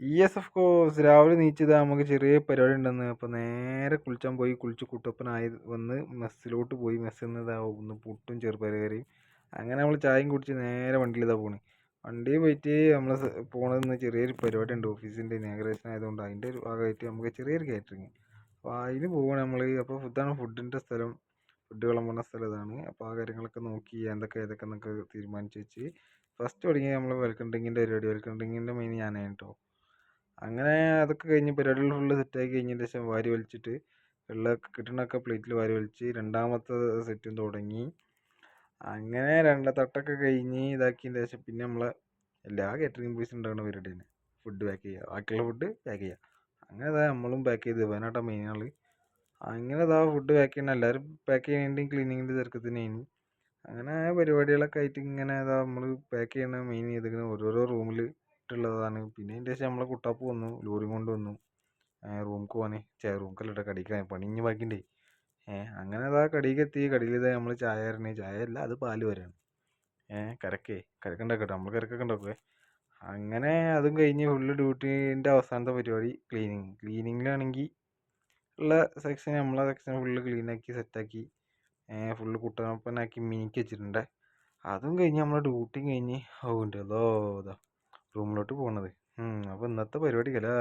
ESF course രാവിലെ നീച്ചത് നമുക്ക് ചെറിയ പരിപാടി ഉണ്ടെന്ന്. അപ്പോൾ നേരെ കുളിച്ചാൻ പോയി. കുളിച്ച് കുട്ടപ്പനായി വന്ന് മെസ്സിലോട്ട് പോയി. മെസ്സിൽ നിന്ന് ഇതാവുന്നു പുട്ടും ചെറുപയർ കറിയും. അങ്ങനെ നമ്മൾ ചായയും കുടിച്ച് നേരെ വണ്ടിയിൽ ഇതാ പോണ്. വണ്ടിയിൽ പോയിട്ട് നമ്മൾ പോണതെന്ന് ചെറിയൊരു പരിപാടി ഉണ്ട്. ഓഫീസിൻ്റെ ഇനാഗ്രേഷൻ ആയതുകൊണ്ട് അതിൻ്റെ ഒരു ഭാഗമായിട്ട് നമുക്ക് ചെറിയൊരു കാറ്ററിങ്. അപ്പോൾ അതിന് പോവുകയാണ് നമ്മൾ. അപ്പോൾ ഇതാണ് ഫുഡിൻ്റെ സ്ഥലം. ഫുഡ് വിളമ്പുന്ന സ്ഥലം ഇതാണ്. അപ്പോൾ ആ കാര്യങ്ങളൊക്കെ നോക്കി ഏതൊക്കെ എന്നൊക്കെ തീരുമാനിച്ച് വെച്ച് ഫസ്റ്റ് തുടങ്ങി നമ്മൾ വെൽക്കം ഡ്രിങ്കിൻ്റെ പരിപാടി. വെൽക്കം ഡ്രിങ്കിൻ്റെ മെയിൻ ഞാനാണ് കേട്ടോ. അങ്ങനെ അതൊക്കെ കഴിഞ്ഞ് പരിപാടികൾ ഫുള്ള് സെറ്റാക്കി കഴിഞ്ഞതിന് ശേഷം വാരി വലിച്ചിട്ട് ഉള്ള കിട്ടണൊക്കെ പ്ലേറ്റിൽ വാരി വലിച്ച് രണ്ടാമത്തെ സെറ്റും തുടങ്ങി. അങ്ങനെ തട്ടൊക്കെ കഴിഞ്ഞ് ഇതാക്കിയതിന് ശേഷം പിന്നെ നമ്മളെ എല്ലാ കാറ്ററിംഗ് ബോയ്സും ഉണ്ടാകുന്ന പരിപാടി തന്നെ ഫുഡ് പാക്ക് ചെയ്യുക. ബാക്കിയുള്ള ഫുഡ് പാക്ക് ചെയ്യുക. അങ്ങനെ അതാ നമ്മളും പാക്ക് ചെയ്ത് വയനാട്ടാ മെയിൻ ആൾ. അങ്ങനെ അതാ ഫുഡ് പാക്ക് ചെയ്യണം. എല്ലാവരും പാക്ക് ചെയ്യേണ്ടയും ക്ലീനിങ്ങിൻ്റെ തിരക്കത്തിനായിരുന്നു. അങ്ങനെ പരിപാടികളൊക്കെ ആയിട്ട് ഇങ്ങനെ അതാ നമ്മൾ പാക്ക് ചെയ്യണ മെയിൻ ചെയ്തിങ്ങനെ ഓരോരോ റൂമിൽ ഇട്ടുള്ളതാണ്. പിന്നെ അതിൻ്റെ ശേഷം നമ്മളെ കുട്ടാപ്പ് വന്നു, ലോറി കൊണ്ട് വന്നു റൂമിക്ക് പോകാൻ. റൂമിക്കല്ല കടിക്കാൻ പണിഞ്ഞ് ബാക്കിണ്ടേ. അങ്ങനെ അതാ കടിക്ക് എത്തി. കടിയിൽ ഇതാ നമ്മൾ ചായ തരണേ. ചായ അല്ല, അത് പാല് വരെയാണ്. കരക്കുണ്ടാക്കട്ടെ, നമ്മൾ കരക്കൊക്കെ ഉണ്ടാക്കുവേ. അങ്ങനെ അതും കഴിഞ്ഞ് ഫുള്ള് ഡ്യൂട്ടീൻ്റെ അവസാനത്തെ പരിപാടി ക്ലീനിങ്. ക്ലീനിങ്ങിലാണെങ്കിൽ ഉള്ള സെക്ഷൻ നമ്മളെ സെക്ഷൻ ഫുള്ള് ക്ലീനാക്കി സെറ്റാക്കി ഫുള്ള് കുട്ടപ്പനാക്കി മിനിക്ക് വെച്ചിട്ടുണ്ട്. അതും കഴിഞ്ഞ് നമ്മളെ ഡ്യൂട്ടിയും കഴിഞ്ഞ് ഉണ്ട് അതോ റൂമിലോട്ട് പോകണത്. അപ്പോൾ ഇന്നത്തെ പരിപാടി കല